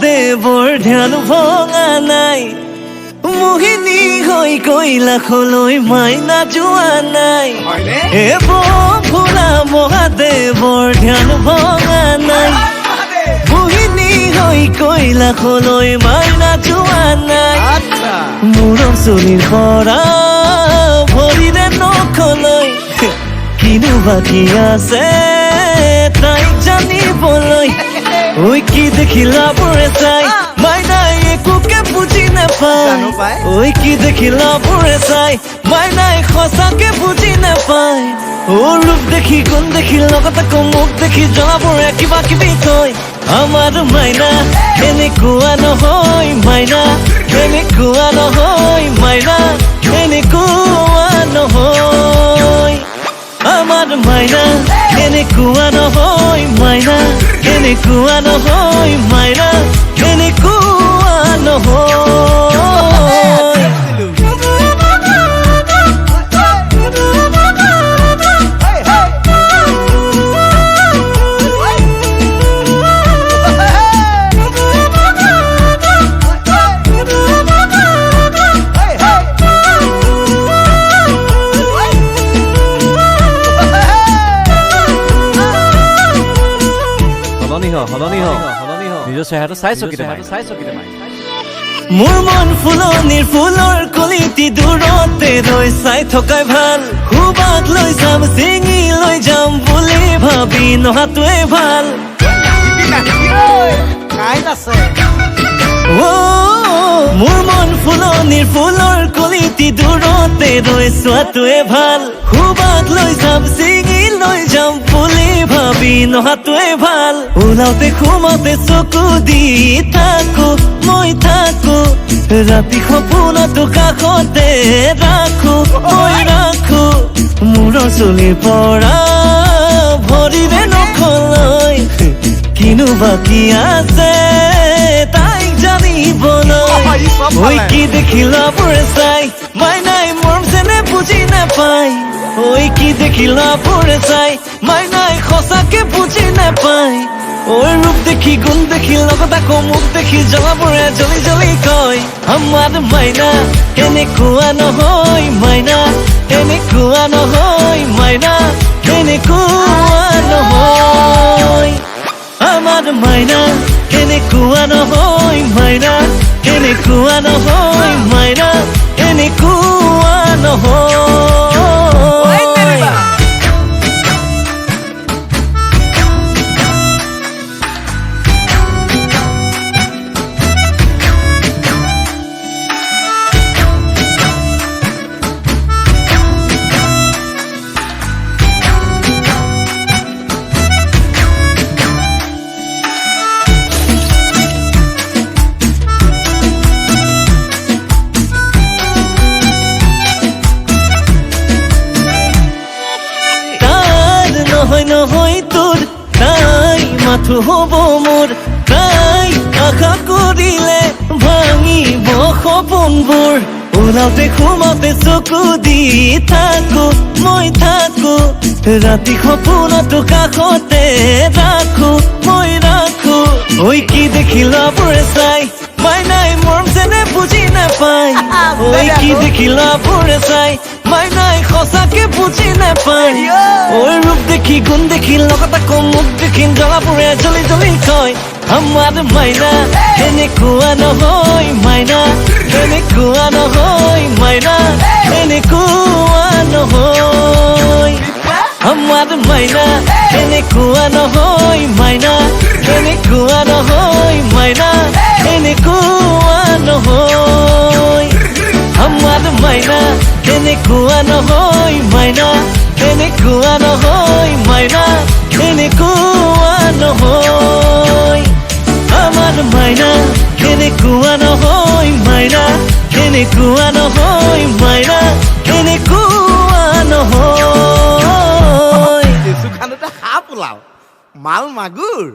দেৱৰ ধ্যান ভঙা নাই মোহিনী হৈ কৈলাশলৈ মাইনা যোৱা নাই হে ভোলা মহাদেৱৰ ধ্যান ভঙা নাই মোহিনী হৈ কৈলাশলৈ মাইনা যোৱা নাই মূৰৰ চুলিৰ পৰা ভৰিৰে নখলৈ কিনো বাকী আছে তাইক জানিবলৈ ওই কি দেখিলা পুরে চাই মাইনাই একোকে বুঝি নাপায় ওই কি দেখিলা পুরে চাই মাইনাই সঁচাকে বুঝি নাপায় ও রূপ দেখি গুণ দেখি লগতে মুখ দেখি জ্বলাবোৰে কিবা কিবি কয় আমাৰ মাইনা এনেকুৱা নহয় মাইনা এনেকুৱা নহয় মাইনা এনেকুৱা নহয় আমাৰ মাইনা এনেকুৱা নহয় মাইনা এনেকুৱা নহয় মাইনা এনেকুৱা নহয় নিজৰ চেহেৰাটো চাইছো কেতিয়াবা মোৰ মন ফুলনিৰ ফুলৰ কলিটি দূৰতে ৰৈ চাই থকাই ভাল খুবাক লৈ যাম চিঙি লৈ যাম বুলি ভাবি নহাটোৱে ভাল মোৰ মন ফুলনিৰ ফুলৰ কলিটি দূৰতে ৰৈ চোৱাটোৱে ভাল খুবাক লৈ যাম চিঙি লৈ যাম বুলি ভাবি নহাটোৱে ভাল ওলাওতে সোমাওতে চকু দি থাকো মই থাকো ৰাতি সপোনতো কাষতে ৰাখো মই ৰাখো মূৰৰ চুলিৰ পৰা ভৰিৰে নখলৈ কিনো বাকী আছে তাইক জানিবলৈ ওই কি দেখিলা পুৰে চাই মাইনাই মৰম চেনে বুজি নাপায় ওই কি দেখিলা পুৰে চাই মাইনাই সঁচাকে বুজি নাপায় ওই ৰূপ দেখি গুণ দেখি লগত আকৌ মুখ দেখি জ্বলাবোৰে জ্বলি জ্বলি কয় আমাৰ মাইনা এনেকুৱা নহয় মাইনা এনেকুৱা নহয় মাইনা এনেকুৱা নহয় আমাৰ মাইনা এনেকুৱা নহয় মাইনা এনেকুৱা নহয় মাইনা এনেকুৱা নহয় নহয় তোৰ তাই মাথো হব মোৰ তাই আশা কৰিলে ভাঙিব সপোনবোৰ ওলাওতে সোমাওতে চকু দি থাকো মই থাকো ৰাতি সপোনতো কাষতে ৰাখো মই ৰাখো ওই কি দেখিলা পুৰে চাই মাইনাই মৰম যেনে বুজি নাপায় ওই কি দেখিলা পুৰে চাই মাইনাই সঁচাকে বুজি নাপায় ওই ৰূপ দেখি গুণ দেখি লগত আকৌ মুখ দেখি জ্বলাবোৰে জ্বলি জ্বলি কয় আমাৰ মাইনা এনেকুৱা নহয় মাইনা এনেকুৱা নহয় মাইনা এনেকুৱা নহয় আমাৰ মাইনা এনেকুৱা নহয় মাইনা এনেকুৱা নহয় মাইনা এনেকুৱা নহয় আমাৰ মাইনা এনেকুৱা নহয় মাইনা এনেকুৱা নহয় মাইনা এনেকুৱা নহয় আমাৰ মাইনা এনেকুৱা নহয় মাইনা এনেকুৱা নহয় মাইনা এনেকুৱা নহয় মাল মাগুৰ